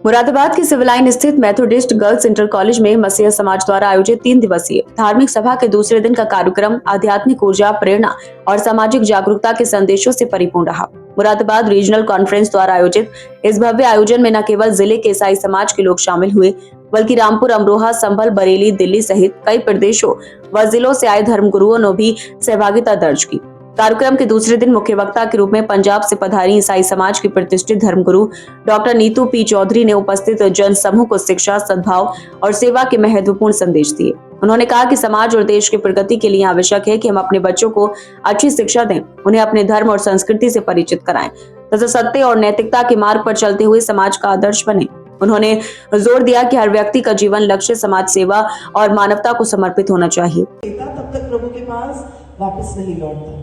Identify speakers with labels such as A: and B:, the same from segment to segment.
A: मुरादाबाद के civil line स्थित Methodist girls inter college में मसीह समाज द्वारा आयोजित 3 दिवसीय धार्मिक सभा के दूसरे दिन का कार्यक्रम आध्यात्मिक ऊर्जा, प्रेरणा और सामाजिक जागरूकता के संदेशों से परिपूर्ण रहा। मुरादाबाद रीजनल कॉन्फ्रेंस द्वारा आयोजित इस भव्य आयोजन में न केवल जिले के ईसाई समाज के लोग शामिल हुए, बल्कि रामपुर, अमरोहा, संभल, बरेली, दिल्ली सहित कई प्रदेशों व जिलों से आए धर्मगुरुओं ने भी सहभागिता दर्ज की। कार्यक्रम के दूसरे दिन मुख्य वक्ता के रूप में पंजाब से पधारी ईसाई समाज की प्रतिष्ठित धर्मगुरु डॉक्टर नीतू पी चौधरी ने उपस्थित जन समूह को शिक्षा, सद्भाव और सेवा के महत्वपूर्ण संदेश दिए। उन्होंने कहा कि समाज और देश की प्रगति के लिए आवश्यक है कि हम अपने बच्चों को अच्छी शिक्षा दें, उन्हें अपने धर्म और संस्कृति से परिचित कराएं तथा सत्य और नैतिकता के मार्ग पर चलते हुए समाज का आदर्श बने। उन्होंने जोर दिया कि हर व्यक्ति का जीवन लक्ष्य समाज सेवा और मानवता को समर्पित होना चाहिए।
B: तब तक प्रभु के पास वापस नहीं लौटता।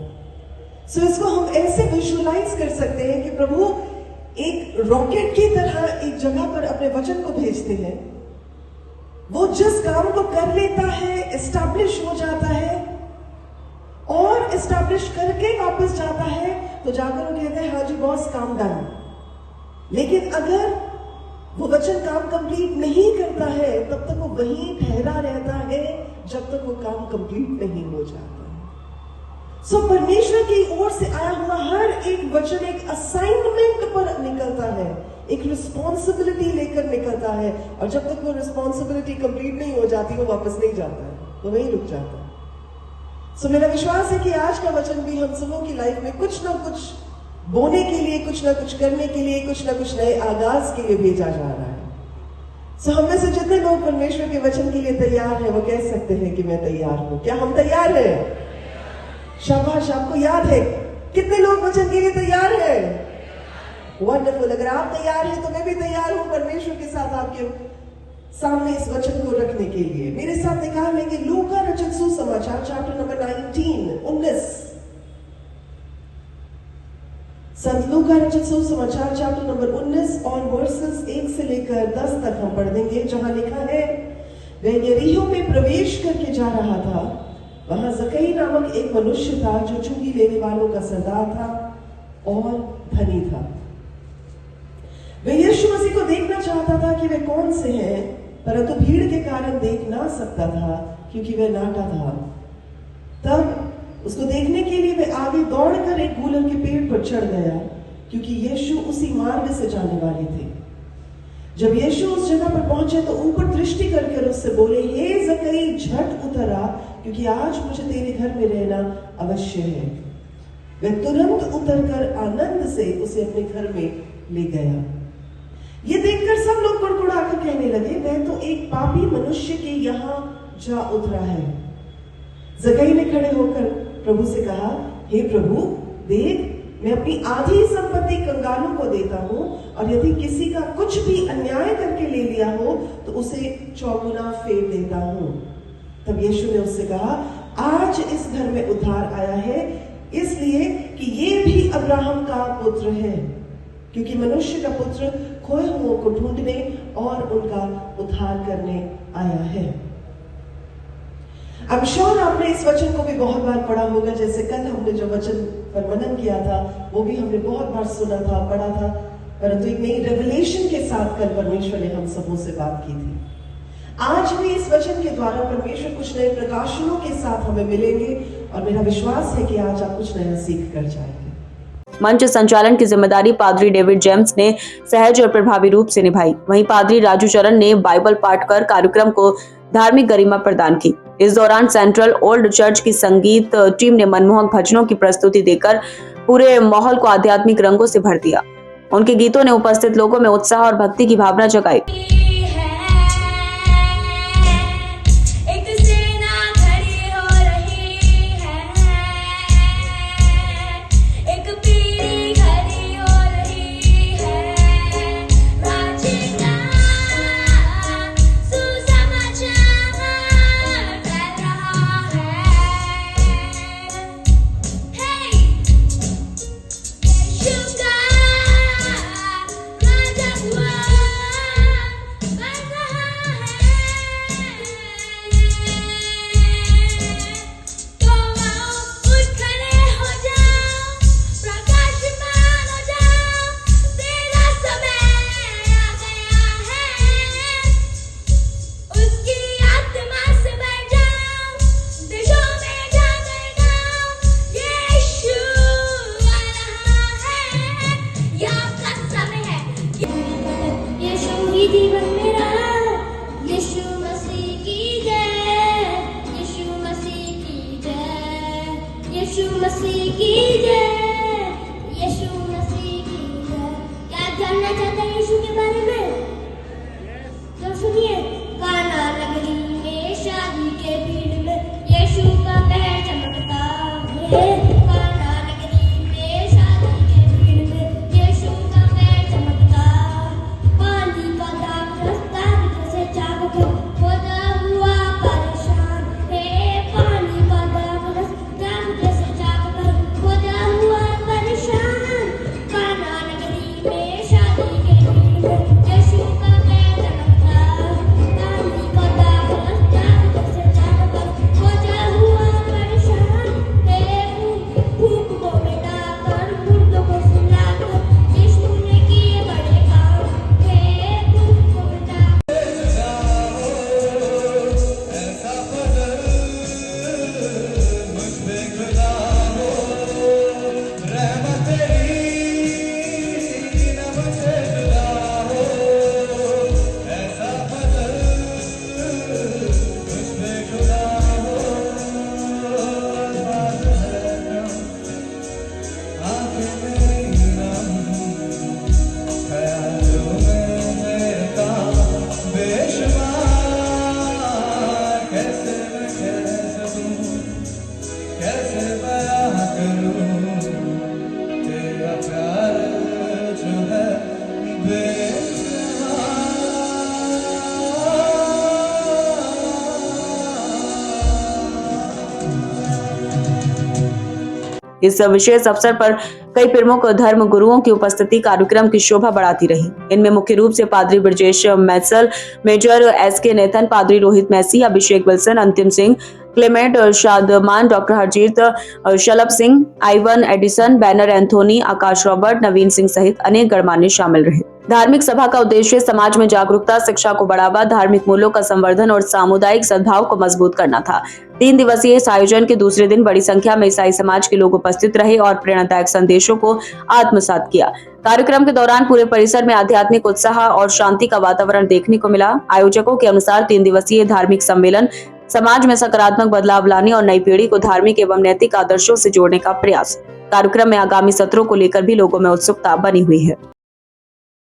B: इसको हम ऐसे विजुअलाइज कर सकते हैं कि प्रभु एक रॉकेट की तरह एक जगह पर अपने वचन को भेजते हैं। वो जिस काम को कर लेता है, एस्टैब्लिश हो जाता है और एस्टैब्लिश करके वापस जाता है, तो जाकर वो कहते हैं हाँ जी बॉस, काम डन। लेकिन अगर वो वचन काम कंप्लीट नहीं करता है, तब तक वो वहीं ठहरा रहता है जब तक वो काम कंप्लीट नहीं हो जाता। परमेश्वर की ओर से आया हुआ हर एक वचन एक असाइनमेंट पर निकलता है, एक रिस्पॉन्सिबिलिटी लेकर निकलता है, और जब तक वो रिस्पॉन्सिबिलिटी कंप्लीट नहीं हो जाती वो वापस नहीं जाता है, वो वहीं रुक जाता है। मेरा विश्वास है कि आज का वचन भी हम सबों की लाइफ में कुछ ना कुछ बोने के लिए, कुछ ना कुछ करने के लिए, कुछ ना कुछ नए आगाज के लिए भेजा जा रहा है। हम में से जितने लोग परमेश्वर के वचन के लिए तैयार हैं, वो कह सकते हैं कि मैं तैयार हूं। क्या हम तैयार हैं? शाबाश, आपको याद है। कितने लोग वचन के लिए तैयार हैं? वंडरफुल। अगर आप तैयार हैं तो मैं भी तैयार हूं परमेश्वर के साथ आपके सामने इस वचन को रखने के लिए। मेरे साथ निकाल लेंगे लूका रचित सुसमाचार चैप्टर नंबर 19। संत लूका रचित सुसमाचार चैप्टर नंबर 19 और वर्सेस 1 से लेकर 10 तक हम पढ़ देंगे, जहां लिखा है, वह यरीहो में प्रवेश करके जा रहा था। वहां जकई नामक एक मनुष्य था जो चुंगी लेने वालों का सरदार था और धनी था। वह यीशु मसीह को देखना चाहता था कि वे कौन से हैं, परंतु भीड़ के कारण देख ना सकता था क्योंकि वह नाटा था। तब उसको देखने के लिए वह आगे दौड़कर एक गूलर के पेड़ पर चढ़ गया, क्योंकि यीशु उसी मार्ग से जाने वाले थे। जब यीशु उस जगह पर पहुंचे तो ऊपर दृष्टि करके उससे बोले, हे जकई, झट उतर आ, क्योंकि आज मुझे तेरे घर में रहना अवश्य है। वह तुरंत उतरकर आनंद से उसे अपने घर में ले गया। ये देखकर सब लोग कुड़कुड़ाकर कहने लगे, वह तो एक पापी मनुष्य के यहाँ जा उतरा है। जकई ने खड़े होकर प्रभु से कहा, हे प्रभु, देख, मैं अपनी आधी संपत्ति कंगालों को देता हूं, और यदि किसी का कुछ भी अन्याय करके ले लिया हो तो उसे चौगुना फेर देता हूं। तब यीशु ने उससे कहा, आज इस घर में उद्धार आया है, इसलिए कि ये भी अब्राहम का पुत्र है, क्योंकि मनुष्य का पुत्र खोए हुओं को ढूंढने और उनका उद्धार करने आया है। अब श्योर आपने इस वचन को भी बहुत बार पढ़ा होगा, जैसे कल हमने जो वचन पर मनन किया था वो भी हमने बहुत बार सुना था, पढ़ा था, परंतु एक नई रेवलेशन के साथ कल परमेश्वर ने हम सबों से बात की थी। आज भी इस वचन के द्वारा परमेश्वर कुछ नए प्रकाशनों के साथ हमें मिलेंगे, और मेरा विश्वास है कि आज आप कुछ नया सीख कर जाएंगे।
A: मंच संचालन की जिम्मेदारी पादरी डेविड जेम्स ने सहज और प्रभावी रूप से निभाई। वहीं पादरी राजू चरण ने बाइबल पाठ कर कार्यक्रम को धार्मिक गरिमा प्रदान की। इस दौरान सेंट्रल ओल्ड चर्च की संगीत टीम ने मनमोहक भजनों की प्रस्तुति देकर पूरे माहौल को आध्यात्मिक रंगों से भर दिया। उनके गीतों ने उपस्थित लोगों में उत्साह और भक्ति की भावना जगाई। इस विशेष अवसर पर कई प्रमुख धर्म गुरुओं की उपस्थिति कार्यक्रम की शोभा बढ़ाती रही। इनमें मुख्य रूप से पादरी ब्रजेश मैसल, मेजर SK नेथन, पादरी Rohit Massey, Abhishek Wilson, Antim Singh, Clement Shadman, doctor Harjeet Shalabh Singh, Ivan Edison, Banner Anthony, Akash Robert, Naveen Singh सहित अनेक गणमान्य शामिल रहे। धार्मिक सभा का उद्देश्य समाज में जागरूकता, शिक्षा को बढ़ावा, धार्मिक मूल्यों का संवर्धन और सामुदायिक सद्भाव को मजबूत करना था। 3 दिवसीय इस आयोजन के दूसरे दिन बड़ी संख्या में ईसाई समाज के लोग उपस्थित रहे और प्रेरणादायक संदेशों को आत्मसात किया। कार्यक्रम के दौरान पूरे परिसर में आध्यात्मिक उत्साह और शांति का वातावरण देखने को मिला। आयोजकों के अनुसार 3 दिवसीय धार्मिक सम्मेलन समाज में सकारात्मक बदलाव लाने और नई पीढ़ी को धार्मिक एवं नैतिक आदर्शों से जोड़ने का प्रयास। कार्यक्रम में आगामी सत्रों को लेकर भी लोगों में उत्सुकता बनी हुई है।